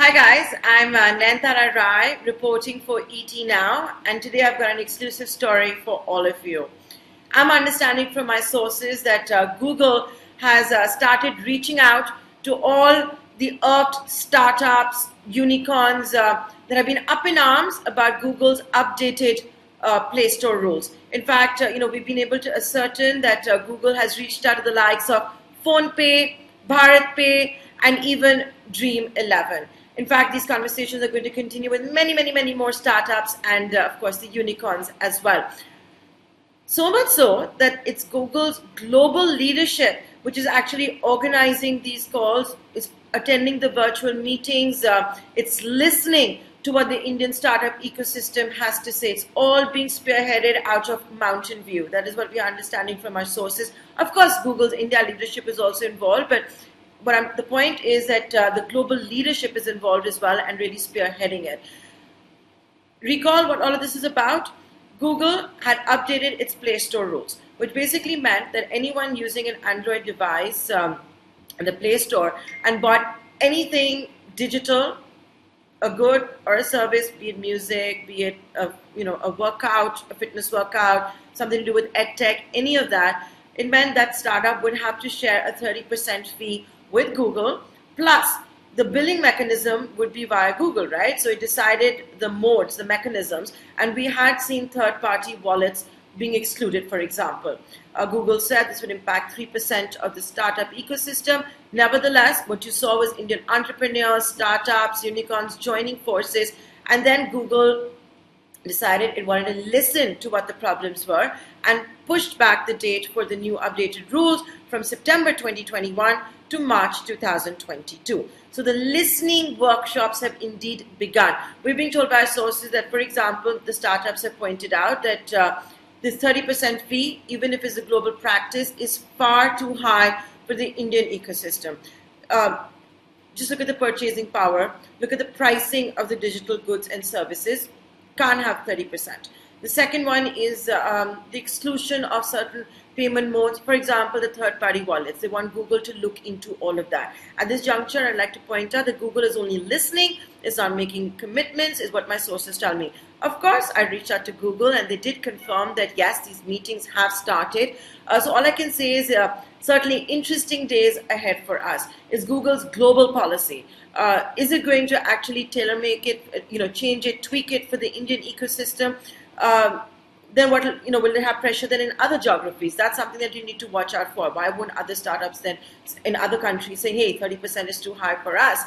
Hi guys, I'm Nayantara Rai reporting for ET Now, and today I've got an exclusive story for all of you. I'm understanding from my sources that Google has started reaching out to all the irked startups, unicorns that have been up in arms about Google's updated Play Store rules. In fact, we've been able to ascertain that Google has reached out to the likes of PhonePe, BharatPe, and even Dream 11. In fact, these conversations are going to continue with many more startups and, of course, the unicorns as well. So much so that it's Google's global leadership which is actually organizing these calls, it's attending the virtual meetings, it's listening to what the Indian startup ecosystem has to say. It's all being spearheaded out of Mountain View. That is what we are understanding from our sources. Of course, Google's India leadership is also involved, but the point is that the global leadership is involved as well and really spearheading it. Recall what all of this is about? Google had updated its Play Store rules, which basically meant that anyone using an Android device in the Play Store and bought anything digital, a good or a service, be it music, be it a workout, a fitness workout, something to do with EdTech, any of that, it meant that startup would have to share a 30% fee with Google, plus the billing mechanism would be via Google, right? So it decided the modes, the mechanisms, and we had seen third-party wallets being excluded, for example. Google said this would impact 3% of the startup ecosystem. Nevertheless, what you saw was Indian entrepreneurs, startups, unicorns joining forces, and then Google decided it wanted to listen to what the problems were and pushed back the date for the new updated rules from September 2021 to March 2022. So the listening workshops have indeed begun. We're being told by our sources that, for example, the startups have pointed out that this 30% fee, even if it's a global practice, is far too high for the Indian ecosystem. Just look at the purchasing power, look at the pricing of the digital goods and services. Can't have 30%. The second one is the exclusion of certain payment modes, for example, the third-party wallets. They want Google to look into all of that. At this juncture, I'd like to point out that Google is only listening, it's not making commitments, is what my sources tell me. Of course, I reached out to Google and they did confirm that yes, these meetings have started. So all I can say is certainly interesting days ahead for us. Is Google's global policy? Is it going to actually tailor-make it, change it, tweak it for the Indian ecosystem? Then what, will it have pressure then in other geographies? That's something that you need to watch out for. Why won't other startups then in other countries say, hey, 30% is too high for us?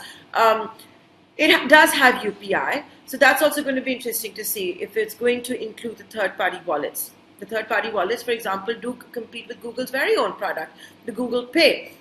It does have UPI, so that's also going to be interesting to see if it's going to include the third-party wallets. The third-party wallets, for example, do compete with Google's very own product, the Google Pay.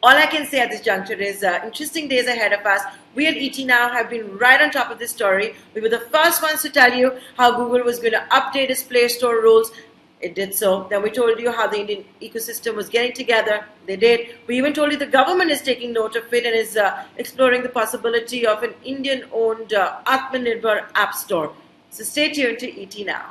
All I can say at this juncture is interesting days ahead of us. We at ET Now have been right on top of this story. We were the first ones to tell you how Google was going to update its Play Store rules. It did so. Then we told you how the Indian ecosystem was getting together. They did. We even told you the government is taking note of it and is exploring the possibility of an Indian-owned Atmanirbhar app store. So stay tuned to ET Now.